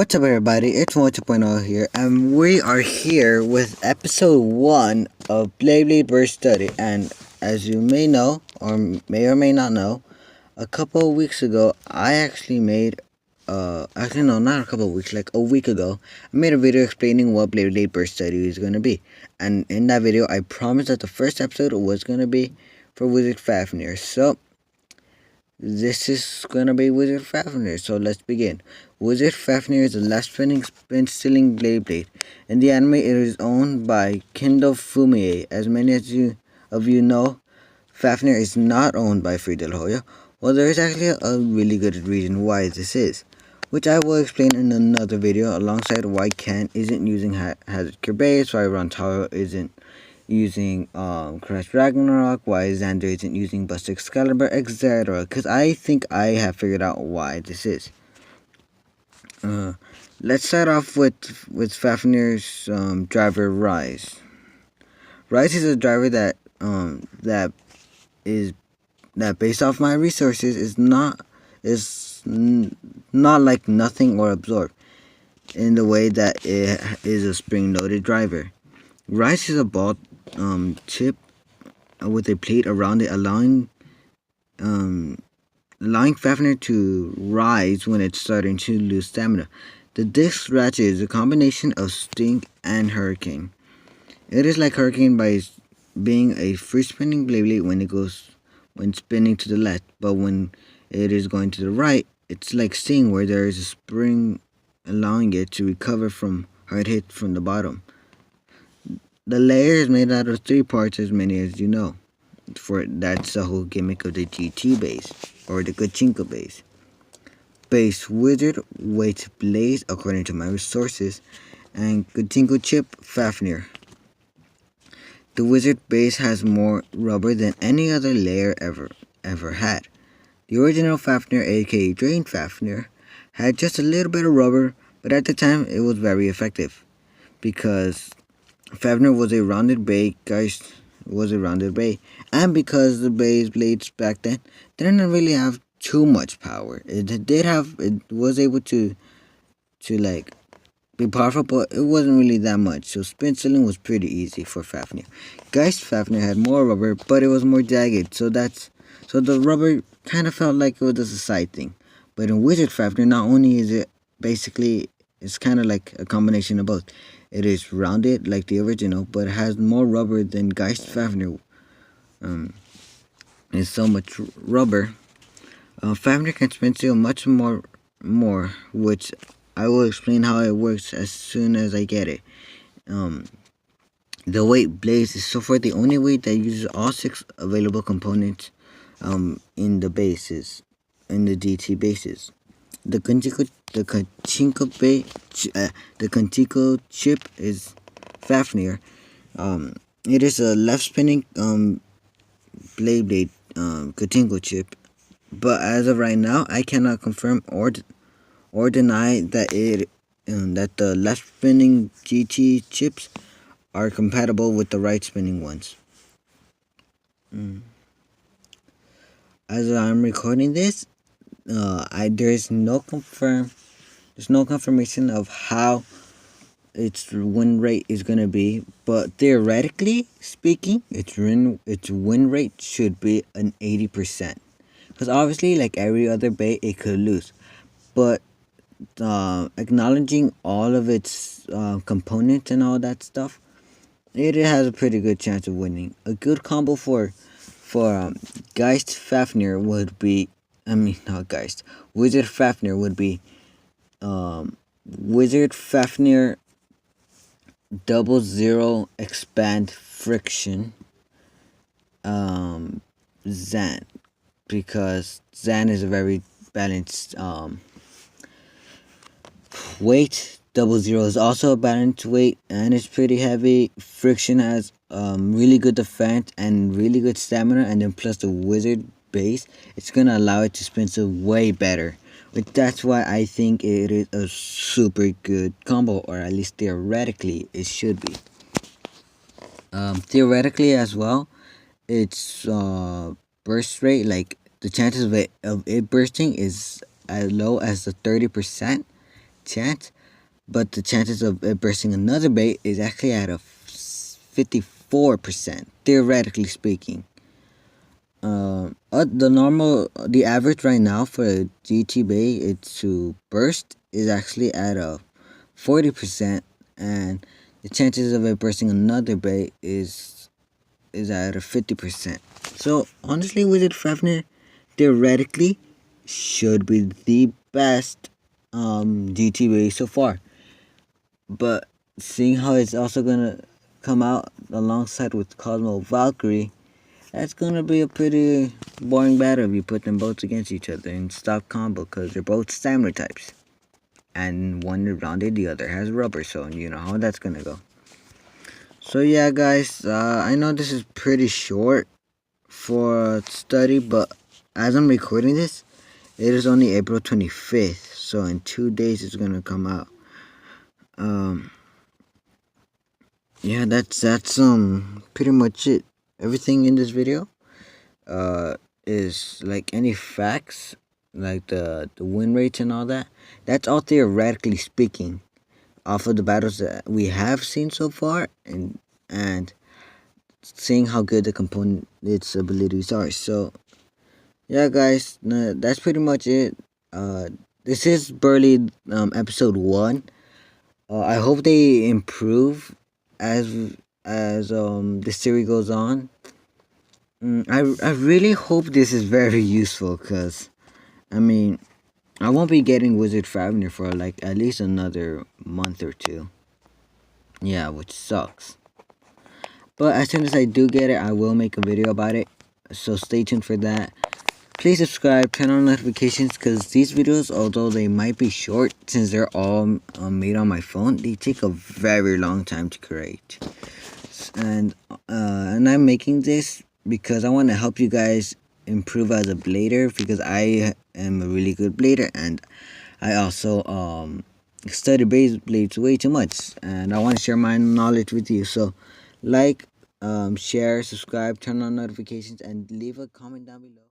What's up, everybody? It's Mo 2.0 here, and we are here with episode 1 of Beyblade Burst Study. And as you may know, or may not know, a couple of weeks ago, I actually made, actually, no, not a couple of weeks, like a week ago, I made a video explaining what Beyblade Burst Study is going to be. And in that video, I promised that the first episode was going to be for Wizard Fafnir. So, this is gonna be Wizard Fafnir, so let's begin. Wizard Fafnir is a left-spinning, spin-stealing Beyblade. In the anime, it is owned by Kendo Fumie. As many of you know, Fafnir is not owned by Free Del Hoya. Well, there is actually a really good reason why this is, which I will explain in another video, alongside why Ken isn't using Hazard Cure Base, why Ron isn't using Crash Ragnarok, why Xander isn't using Bust Excalibur, etc. Because I think I have figured out why this is. Let's start off with Fafnir's driver Rise. Rise is a driver that based off my resources not like Nothing or Absorb in the way that it is a spring-loaded driver. Rise is a ball chip with a plate around it, allowing Fafnir to rise when it's starting to lose stamina. The disc ratchet is a combination of Sting and Hurricane. It is like Hurricane by being a free spinning Beyblade when spinning to the left, but when it is going to the right, it's like Sting, where there is a spring allowing it to recover from hard hit from the bottom. The layer is made out of 3 parts, as many as you know. That's the whole gimmick of the GT base, or the Gachinko base. Base Wizard, Weight Blaze, according to my resources, and Gachinko chip Fafnir. The Wizard base has more rubber than any other layer ever had. The original Fafnir, aka Drain Fafnir, had just a little bit of rubber, but at the time it was very effective, because Fafnir was a rounded bay, and because the base blades back then didn't really have too much power. It was able to like be powerful, but it wasn't really that much. So spin stealing was pretty easy for Fafnir. Geist Fafnir had more rubber, but it was more jagged. So the rubber kind of felt like it was just a side thing. But in Wizard Fafnir, not only is it basically, it's kind of like a combination of both. It is rounded like the original, but it has more rubber than Geist Fafnir. It's so much rubber. Fafnir can spin steal much more, which I will explain how it works as soon as I get it. The weight blaze is so far the only weight that uses all 6 available components in the GT bases. The Gachinko chip is Fafnir. It is a left spinning Beyblade Gachinko chip, but as of right now, I cannot confirm or deny that that the left spinning GT chips are compatible with the right spinning ones. As I'm recording this, there's no confirmation of how its win rate is gonna be, but theoretically speaking, its win rate should be an 80%. Because obviously, like every other bay, it could lose, but acknowledging all of its components and all that stuff, it has a pretty good chance of winning. A good combo for Geist Fafnir would be, Wizard Fafnir would be Wizard Fafnir 00 Expand Friction Zan, because Zan is a very balanced weight. 00 is also a balanced weight, and it's pretty heavy. Friction has really good defense and really good stamina, and then plus the Wizard base, it's gonna allow it to spin so way better. But that's why I think it is a super good combo, or at least theoretically it should be. Theoretically as well, its burst rate, like the chances of it bursting, is as low as the 30% chance, but the chances of it bursting another bait is actually at a 54%, theoretically speaking. The average right now for a GT bait it's to burst is actually at a 40%, and the chances of it bursting another bait is at a 50%. So honestly, Wizard Fafnir theoretically should be the best GT bait so far. But seeing how it's also gonna come out alongside with Cosmo Valkyrie, that's gonna be a pretty boring battle if you put them both against each other in stock combo, because they're both stamina types. And one is rounded, the other has rubber, so you know how that's gonna go. So yeah, guys, I know this is pretty short for a study, but as I'm recording this, it is only April 25th, so in 2 days it's gonna come out. Yeah, that's pretty much it. Everything in this video is like any facts, like the win rates and all that. That's all theoretically speaking, off of the battles that we have seen so far, and seeing how good the component its abilities are. So yeah, guys, that's pretty much it. This is Burley episode 1. I hope they improve as the series goes on. I really hope this is very useful, because I mean, I won't be getting Wizard Fafnir for like at least another month or two. Yeah, which sucks. But as soon as I do get it, I will make a video about it. So stay tuned for that. Please subscribe, turn on notifications, because these videos, although they might be short, since they're all made on my phone, they take a very long time to create. And I'm making this because I want to help you guys improve as a blader, because I am a really good blader, and I also study Beyblades way too much, and I want to share my knowledge with you. So like, share, subscribe, turn on notifications, and leave a comment down below.